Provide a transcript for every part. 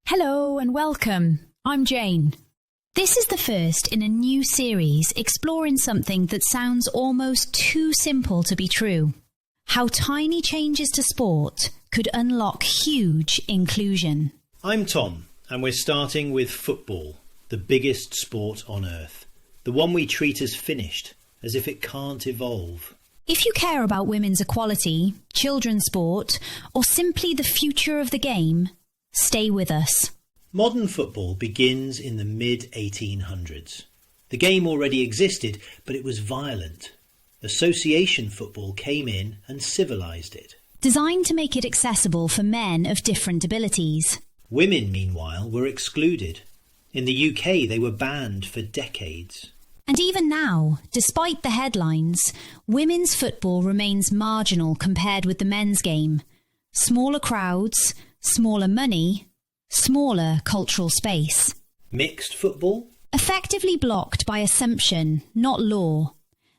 Hello and welcome. I'm Jane. This is the first in a new series exploring something that sounds almost too simple to be true. How tiny changes to sport could unlock huge inclusion. I'm Tom, and we're starting with football, the biggest sport on earth. The one we treat as finished, as if it can't evolve. If you care about women's equality, children's sport, or simply the future of the game, stay with us. Modern football begins in the mid-1800s. The game already existed, but it was violent. Association football came in and civilised it. Designed to make it accessible for men of different abilities. Women, meanwhile, were excluded. In the UK, they were banned for decades. And even now, despite the headlines, women's football remains marginal compared with the men's game. Smaller crowds, smaller money, smaller cultural space. Mixed football? Effectively blocked by assumption, not law.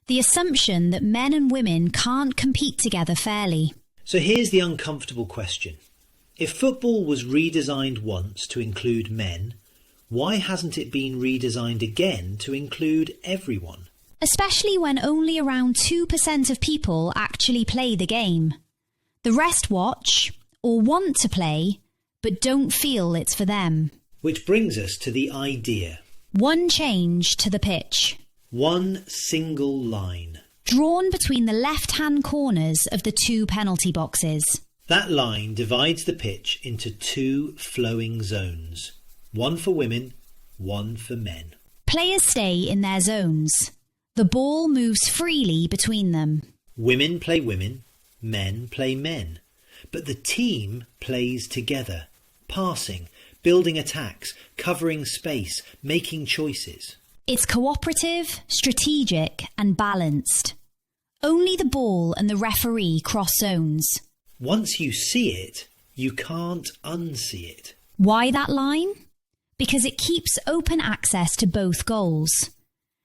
The assumption that men and women can't compete together fairly. So here's the uncomfortable question. If football was redesigned once to include men, why hasn't it been redesigned again to include everyone? Especially when only around 2% of people actually play the game. The rest watch, or want to play, but don't feel it's for them. Which brings us to the idea. One change to the pitch. One single line. Drawn between the left-hand corners of the two penalty boxes. That line divides the pitch into two flowing zones. One for women, one for men. Players stay in their zones. The ball moves freely between them. Women play women, men play men. But the team plays together, passing, building attacks, covering space, making choices. It's cooperative, strategic and balanced. Only the ball and the referee cross zones. Once you see it, you can't unsee it. Why that line? Because it keeps open access to both goals.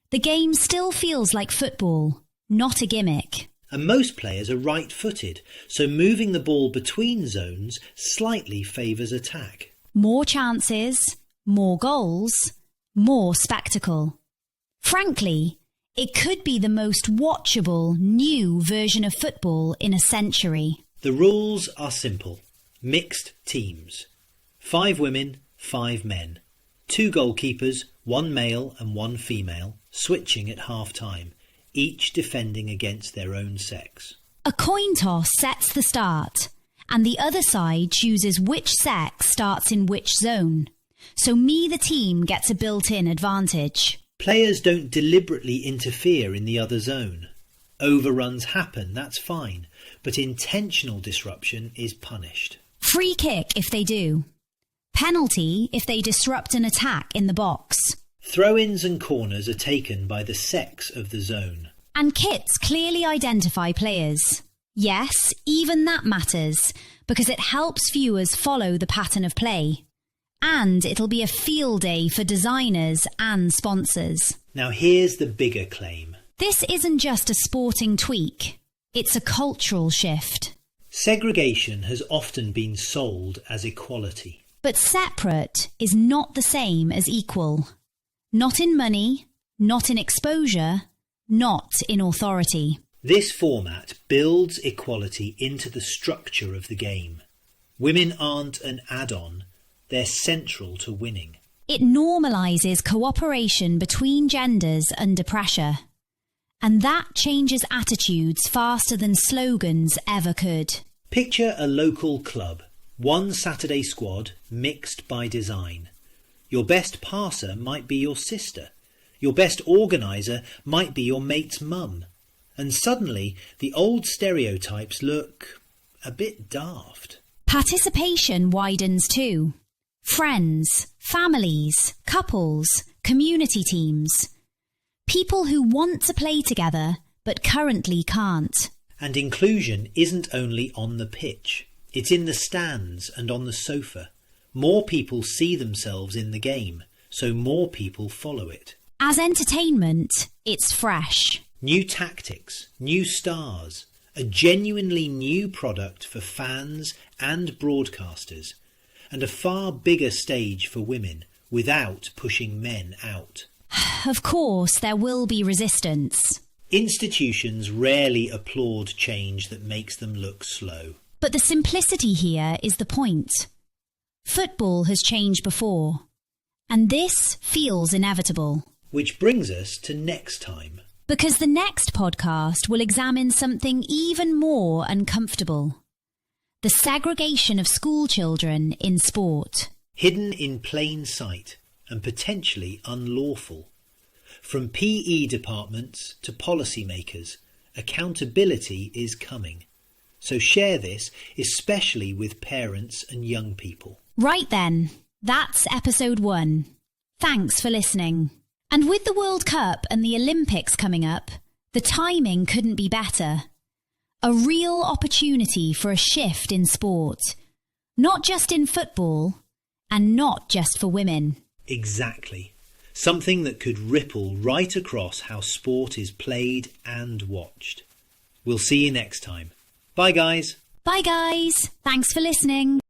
The game still feels like football, not a gimmick. And most players are right-footed, so moving the ball between zones slightly favours attack. More chances, more goals, more spectacle. Frankly, it could be the most watchable new version of football in a century. The rules are simple. Mixed teams. 5 women, 5 men. 2 goalkeepers, 1 male and 1 female, switching at half-time, each defending against their own sex. A coin toss sets the start, and the other side chooses which sex starts in which zone. So the team, gets a built-in advantage. Players don't deliberately interfere in the other zone. Overruns happen, that's fine, but intentional disruption is punished. Free kick if they do. Penalty if they disrupt an attack in the box. Throw-ins and corners are taken by the sex of the zone. And kits clearly identify players. Yes, even that matters, because it helps viewers follow the pattern of play. And it'll be a field day for designers and sponsors. Now here's the bigger claim. This isn't just a sporting tweak. It's a cultural shift. Segregation has often been sold as equality. But separate is not the same as equal. Not in money, not in exposure, not in authority. This format builds equality into the structure of the game. Women aren't an add-on, they're central to winning. It normalises cooperation between genders under pressure. And that changes attitudes faster than slogans ever could. Picture a local club, one Saturday squad mixed by design. Your best passer might be your sister. Your best organiser might be your mate's mum. And suddenly the old stereotypes look a bit daft. Participation widens too. Friends, families, couples, community teams. People who want to play together but currently can't. And inclusion isn't only on the pitch. It's in the stands and on the sofa. More people see themselves in the game, so more people follow it. As entertainment, it's fresh. New tactics, new stars, a genuinely new product for fans and broadcasters. and a far bigger stage for women without pushing men out. Of course, there will be resistance. Institutions rarely applaud change that makes them look slow. But the simplicity here is the point. Football has changed before, and this feels inevitable. Which brings us to next time. Because the next podcast will examine something even more uncomfortable. The segregation of school children in sport. Hidden in plain sight and potentially unlawful. From PE departments to policymakers, accountability is coming. So share this, especially with parents and young people. Right then, that's episode 1. Thanks for listening. And with the World Cup and the Olympics coming up, the timing couldn't be better. A real opportunity for a shift in sport. Not just in football, and not just for women. Exactly. Something that could ripple right across how sport is played and watched. We'll see you next time. Bye, guys. Bye, guys. Thanks for listening.